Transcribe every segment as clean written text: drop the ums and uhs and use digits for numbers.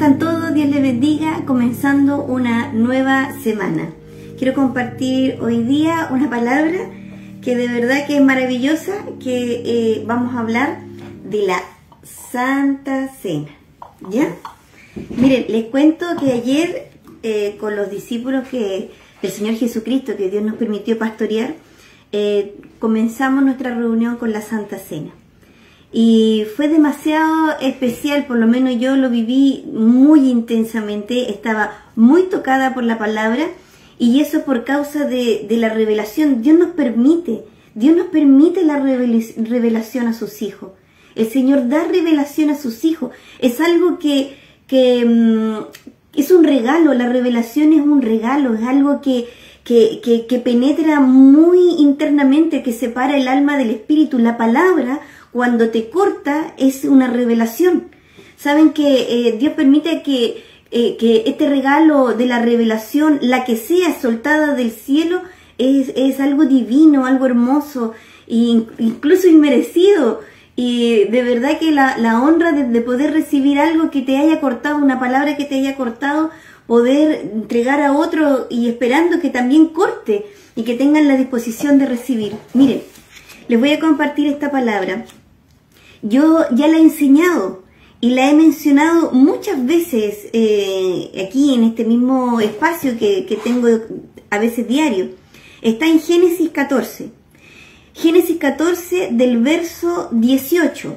están todos? Dios les bendiga, comenzando una nueva semana. Quiero compartir hoy día una palabra que de verdad que es maravillosa, que vamos a hablar de la Santa Cena, ¿ya? Miren, les cuento que ayer con los discípulos del Señor Jesucristo, que Dios nos permitió pastorear, comenzamos nuestra reunión con la Santa Cena. Y fue demasiado especial, por lo menos yo lo viví muy intensamente, estaba muy tocada por la palabra, y eso por causa de la revelación. Dios nos permite la revelación a sus hijos. El Señor da revelación a sus hijos. Es algo que es un regalo, la revelación es un regalo, es algo que penetra muy internamente, que separa el alma del espíritu. La palabra, cuando te corta, es una revelación. Saben que Dios permite que este regalo de la revelación, la que sea soltada del cielo, es algo divino, algo hermoso, incluso inmerecido. Y de verdad que la honra de poder recibir algo que te haya cortado, una palabra que te haya cortado, poder entregar a otro y esperando que también corte y que tengan la disposición de recibir. Miren, les voy a compartir esta palabra. Yo ya la he enseñado y la he mencionado muchas veces aquí en este mismo espacio que tengo a veces diario. Está en Génesis 14. Génesis 14 del verso 18.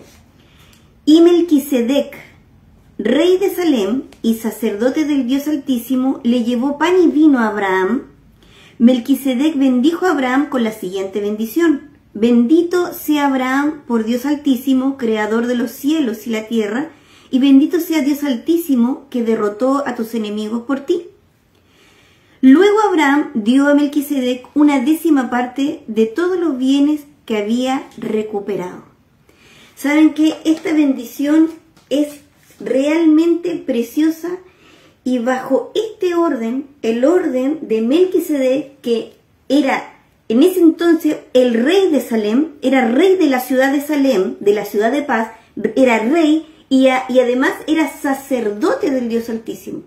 Y Melquisedec, rey de Salem y sacerdote del Dios Altísimo, le llevó pan y vino a Abraham. Melquisedec bendijo a Abraham con la siguiente bendición: bendito sea Abraham por Dios Altísimo, creador de los cielos y la tierra, y bendito sea Dios Altísimo, que derrotó a tus enemigos por ti. Luego Abraham dio a Melquisedec una décima parte de todos los bienes que había recuperado. Saben que esta bendición es realmente preciosa, y bajo este orden, el orden de Melquisedec, que era en ese entonces el rey de Salem, era rey de la ciudad de Salem, de la ciudad de paz, era rey y además era sacerdote del Dios Altísimo.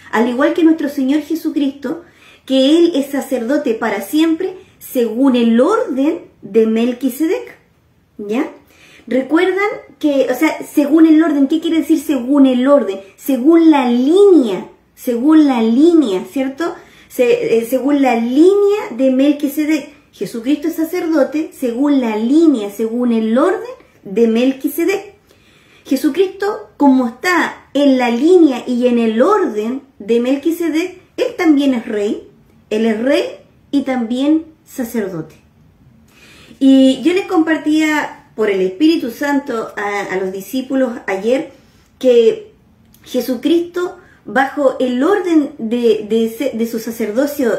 Al igual que nuestro Señor Jesucristo, que Él es sacerdote para siempre, según el orden de Melquisedec, ¿ya? Recuerdan que, o sea, según el orden, ¿qué quiere decir según el orden? Según la línea, ¿cierto? Según la línea de Melquisedec. Jesucristo es sacerdote según la línea, según el orden de Melquisedec. Jesucristo, como está en la línea y en el orden de Melquisedec, Él también es rey. Él es rey y también sacerdote. Y yo les compartía por el Espíritu Santo a los discípulos ayer que Jesucristo, bajo el orden de su sacerdocio,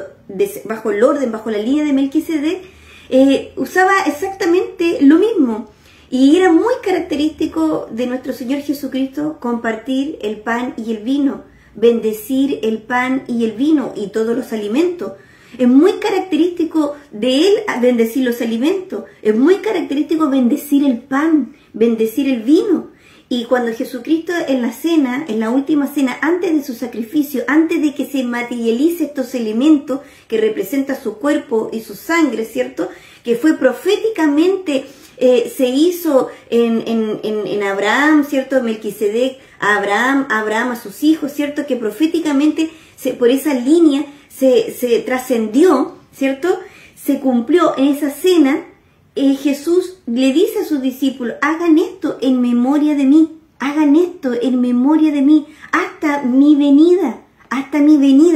bajo el orden, bajo la línea de Melquisedec, usaba exactamente lo mismo. Y era muy característico de nuestro Señor Jesucristo compartir el pan y el vino, bendecir el pan y el vino y todos los alimentos. Es muy característico de Él bendecir los alimentos, es muy característico bendecir el pan, bendecir el vino. Y cuando Jesucristo en la cena, en la última cena, antes de su sacrificio, antes de que se materialice estos elementos que representan su cuerpo y su sangre, ¿cierto? Que fue proféticamente, se hizo en Abraham, ¿cierto? Melquisedec a Abraham a sus hijos, ¿cierto? Que proféticamente por esa línea se trascendió, ¿cierto? Se cumplió en esa cena. Jesús le dice a sus discípulos: hagan esto en memoria de mí, hagan esto en memoria de mí, hasta mi venida,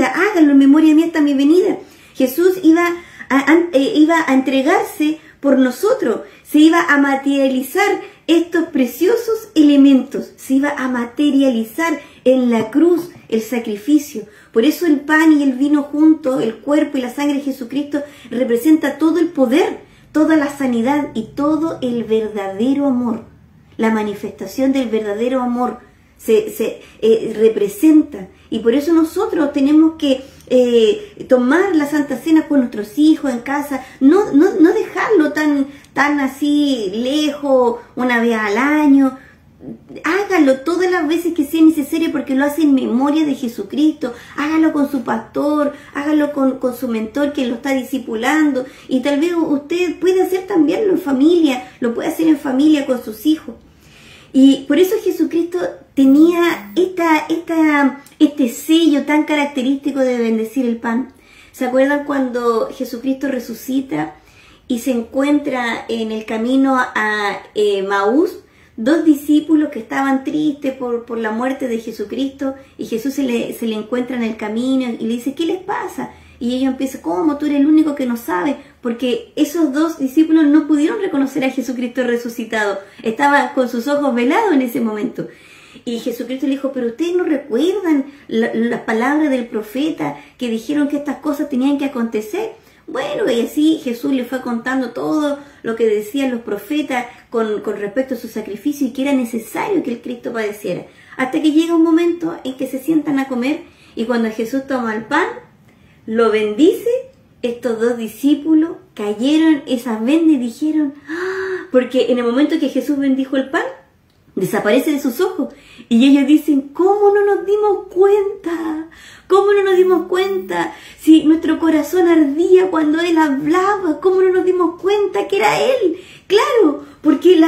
háganlo en memoria de mí hasta mi venida. Jesús iba a entregarse por nosotros, se iba a materializar estos preciosos elementos, se iba a materializar en la cruz el sacrificio. Por eso el pan y el vino juntos, el cuerpo y la sangre de Jesucristo, representa todo el poder, toda la sanidad y todo el verdadero amor. La manifestación del verdadero amor se representa. Y por eso nosotros tenemos que tomar la Santa Cena con nuestros hijos en casa, no dejarlo tan así lejos, una vez al año. hágalo todas las veces que sea necesario, porque lo hace en memoria de Jesucristo. Hágalo con su pastor, hágalo con su mentor que lo está discipulando, y tal vez usted puede hacer también en familia, lo puede hacer en familia con sus hijos. Y por eso Jesucristo tenía este sello tan característico de bendecir el pan. ¿Se acuerdan cuando Jesucristo resucita y se encuentra en el camino a Maús? Dos discípulos que estaban tristes por la muerte de Jesucristo, y Jesús se le encuentra en el camino y le dice, ¿qué les pasa? Y ellos empiezan, ¿cómo? Tú eres el único que no sabe, porque esos dos discípulos no pudieron reconocer a Jesucristo resucitado, estaban con sus ojos velados en ese momento. Y Jesucristo le dijo, pero ustedes no recuerdan las palabras del profeta que dijeron que estas cosas tenían que acontecer. Bueno, y así Jesús le fue contando todo lo que decían los profetas con respecto a su sacrificio, y que era necesario que el Cristo padeciera. Hasta que llega un momento en que se sientan a comer, y cuando Jesús toma el pan, lo bendice, estos dos discípulos cayeron esas vendas y dijeron, ¡ah! Porque en el momento que Jesús bendijo el pan, desaparece de sus ojos, y ellos dicen, ¿cómo no nos dimos cuenta? ¿Cómo no nos dimos cuenta? Si nuestro corazón ardía cuando Él hablaba, ¿cómo no nos dimos cuenta que era Él? Claro, porque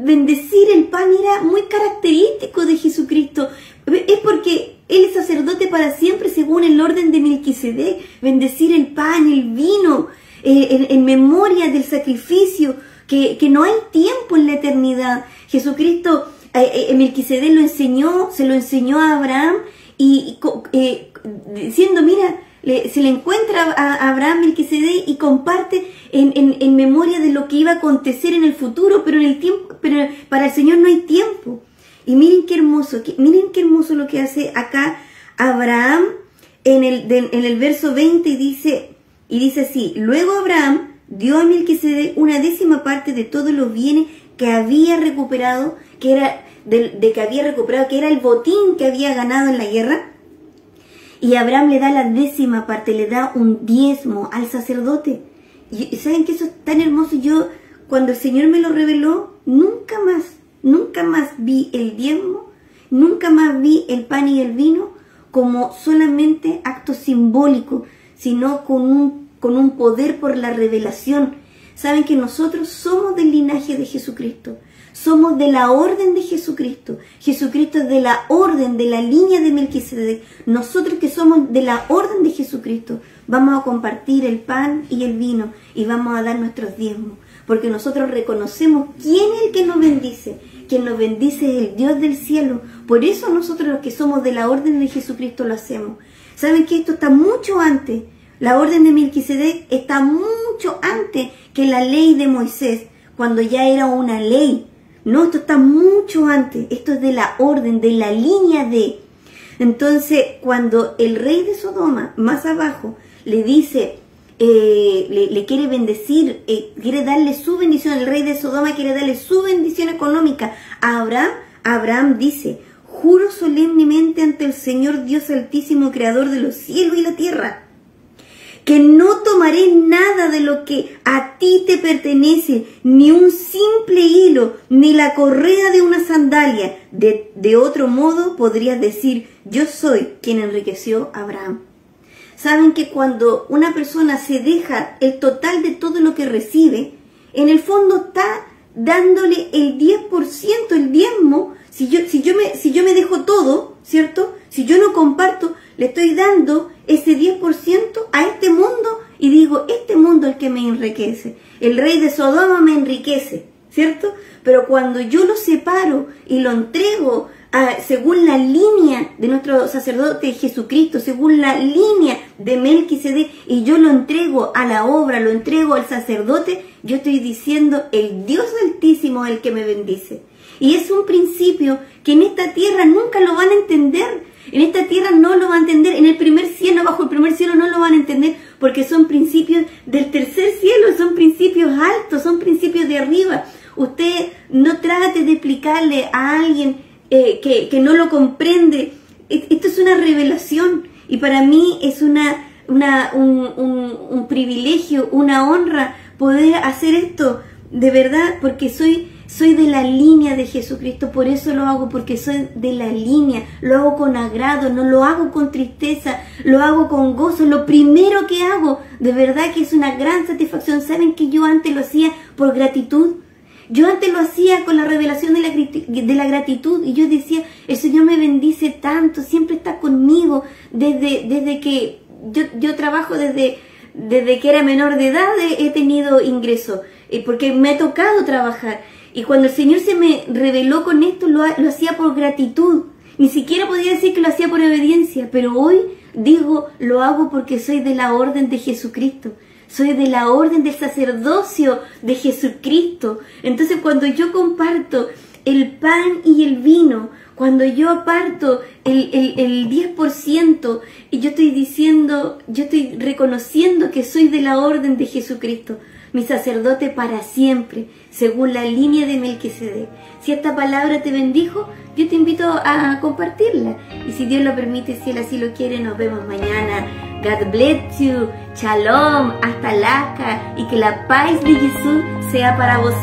bendecir el pan era muy característico de Jesucristo. Es porque Él es sacerdote para siempre según el orden de Melquisedec. Bendecir el pan, el vino, en memoria del sacrificio, que no hay tiempo en la eternidad. Jesucristo, Melquisedec se lo enseñó a Abraham, y diciendo, mira, se le encuentra a Abraham Melquisedec y comparte en memoria de lo que iba a acontecer en el futuro, pero para el Señor no hay tiempo. Y miren qué hermoso lo que hace acá Abraham en el verso 20, y dice así, luego Abraham dio a Melquisedec una 10ª parte de todos los bienes que había recuperado, que era el botín que había ganado en la guerra. Y Abraham le da la 10ª parte, le da un diezmo al sacerdote. Y ¿saben que eso es tan hermoso? Yo, cuando el Señor me lo reveló, nunca más vi el diezmo, nunca más vi el pan y el vino como solamente acto simbólico, sino con un poder por la revelación. Saben que nosotros somos del linaje de Jesucristo. Somos de la orden de Jesucristo. Jesucristo es de la orden, de la línea de Melquisedec. Nosotros que somos de la orden de Jesucristo, vamos a compartir el pan y el vino, y vamos a dar nuestros diezmos. Porque nosotros reconocemos quién es el que nos bendice. Quien nos bendice es el Dios del cielo. Por eso nosotros, los que somos de la orden de Jesucristo, lo hacemos. ¿Saben que esto está mucho antes? La orden de Melquisedec está mucho antes que la ley de Moisés, cuando ya era una ley. No, esto está mucho antes. Esto es de la orden, de la línea de. Entonces, cuando el rey de Sodoma, más abajo, le dice, le quiere bendecir, quiere darle su bendición, el rey de Sodoma quiere darle su bendición económica a Abraham, Abraham dice, juro solemnemente ante el Señor Dios Altísimo, Creador de los cielos y la tierra, que no tomaré nada de lo que a ti te pertenece, ni un simple hilo, ni la correa de una sandalia. De otro modo podrías decir, yo soy quien enriqueció a Abraham. Saben que cuando una persona se deja el total de todo lo que recibe, en el fondo está dándole el 10%, el diezmo. Si yo me dejo todo, ¿cierto? Si yo no comparto, le estoy dando ese 10% a este mundo, y digo, este mundo es el que me enriquece. El rey de Sodoma me enriquece, ¿cierto? Pero cuando yo lo separo y lo entrego según la línea de nuestro sacerdote Jesucristo, según la línea de Melquisedec, y yo lo entrego a la obra, lo entrego al sacerdote, yo estoy diciendo, el Dios Altísimo es el que me bendice. Y es un principio que en esta tierra nunca lo van a entender. En esta tierra no lo van a entender. En el primer cielo, bajo el primer cielo, no lo van a entender, porque son principios del tercer cielo, son principios altos, son principios de arriba. Usted no trate de explicarle a alguien que no lo comprende. Esto es una revelación, y para mí es un privilegio, una honra poder hacer esto, de verdad, porque soy soy de la línea de Jesucristo, por eso lo hago, porque soy de la línea, lo hago con agrado, no lo hago con tristeza, lo hago con gozo. Lo primero que hago, de verdad que es una gran satisfacción. ¿Saben que yo antes lo hacía por gratitud? Yo antes lo hacía con la revelación de la gratitud, y yo decía, el Señor me bendice tanto, siempre está conmigo, desde que yo trabajo, desde que era menor de edad he tenido ingresos, porque me ha tocado trabajar. Y cuando el Señor se me reveló con esto, lo hacía por gratitud. Ni siquiera podía decir que lo hacía por obediencia, pero hoy digo, lo hago porque soy de la orden de Jesucristo. Soy de la orden del sacerdocio de Jesucristo. Entonces, cuando yo comparto el pan y el vino, cuando yo aparto el 10%, y yo estoy diciendo, yo estoy reconociendo que soy de la orden de Jesucristo, mi sacerdote para siempre, según la línea de Melquisedec. Si esta palabra te bendijo, yo te invito a compartirla. Y si Dios lo permite, si Él así lo quiere, nos vemos mañana. God bless you. Shalom. Hasta Alaska. Y que la paz de Jesús sea para vos.